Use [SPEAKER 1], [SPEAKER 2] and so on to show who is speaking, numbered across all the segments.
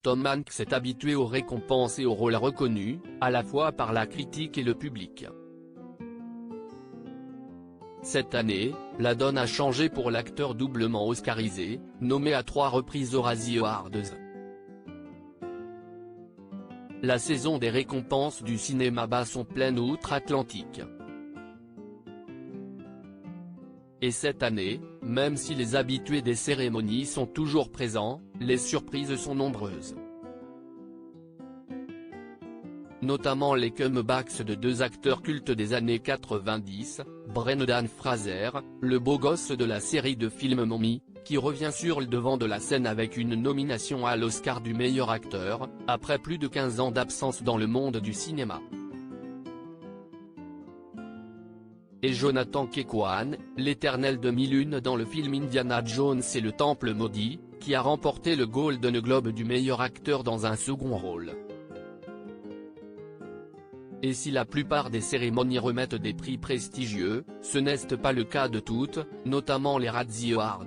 [SPEAKER 1] Tom Hanks est habitué aux récompenses et aux rôles reconnus, à la fois par la critique et le public. Cette année, la donne a changé pour l'acteur doublement oscarisé, nommé à 3 reprises aux Razzie Awards. La saison des récompenses du cinéma bat son plein outre-Atlantique. Et cette année, même si les habitués des cérémonies sont toujours présents, les surprises sont nombreuses. Notamment les comebacks de 2 acteurs cultes des années 90, Brendan Fraser, le beau gosse de la série de films Mommy, qui revient sur le devant de la scène avec une nomination à l'Oscar du meilleur acteur, après plus de 15 ans d'absence dans le monde du cinéma. Et Jonathan Kekouan, l'éternel demi-lune dans le film Indiana Jones et le Temple maudit, qui a remporté le Golden Globe du meilleur acteur dans un second rôle. Et si la plupart des cérémonies remettent des prix prestigieux, ce n'est pas le cas de toutes, notamment les Razzie Awards.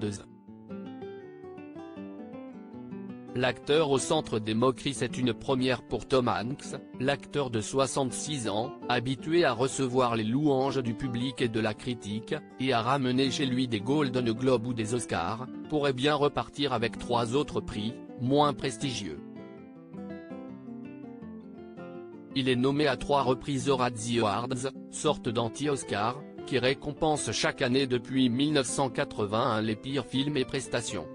[SPEAKER 1] L'acteur au centre des moqueries, c'est une première pour Tom Hanks, l'acteur de 66 ans, habitué à recevoir les louanges du public et de la critique, et à ramener chez lui des Golden Globes ou des Oscars, pourrait bien repartir avec 3 autres prix, moins prestigieux. Il est nommé à 3 reprises aux Razzie Awards, sorte d'anti-Oscar, qui récompense chaque année depuis 1981 les pires films et prestations.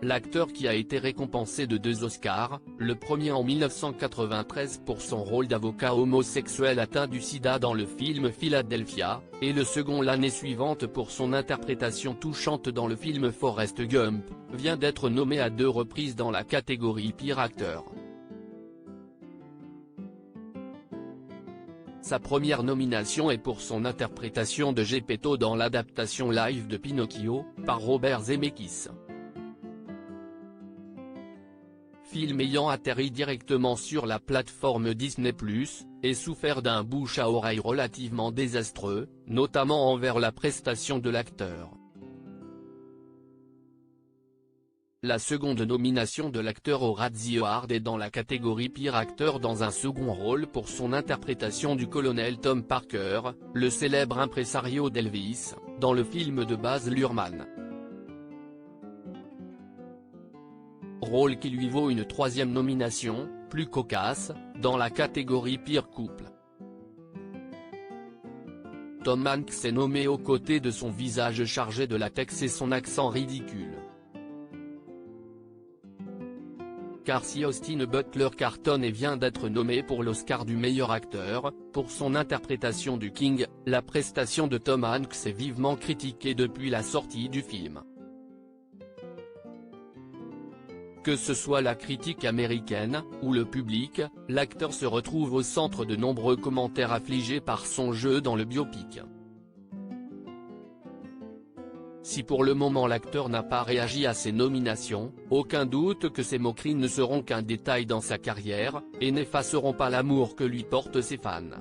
[SPEAKER 1] L'acteur qui a été récompensé de 2 Oscars, le premier en 1993 pour son rôle d'avocat homosexuel atteint du sida dans le film Philadelphia, et le second l'année suivante pour son interprétation touchante dans le film Forrest Gump, vient d'être nommé à 2 reprises dans la catégorie pire acteur. Sa première nomination est pour son interprétation de Geppetto dans l'adaptation live de Pinocchio, par Robert Zemeckis. Film ayant atterri directement sur la plateforme Disney+, et souffert d'un bouche à oreille relativement désastreux, notamment envers la prestation de l'acteur. La seconde nomination de l'acteur aux Razzie Awards est dans la catégorie pire acteur dans un second rôle pour son interprétation du colonel Tom Parker, le célèbre impresario d'Elvis, dans le film de Baz Luhrmann. Rôle qui lui vaut une 3e nomination, plus cocasse, dans la catégorie pire couple. Tom Hanks est nommé aux côtés de son visage chargé de latex et son accent ridicule. Car si Austin Butler cartonne et vient d'être nommé pour l'Oscar du meilleur acteur, pour son interprétation du King, la prestation de Tom Hanks est vivement critiquée depuis la sortie du film. Que ce soit la critique américaine, ou le public, l'acteur se retrouve au centre de nombreux commentaires affligés par son jeu dans le biopic. Si pour le moment l'acteur n'a pas réagi à ces nominations, aucun doute que ces moqueries ne seront qu'un détail dans sa carrière, et n'effaceront pas l'amour que lui portent ses fans.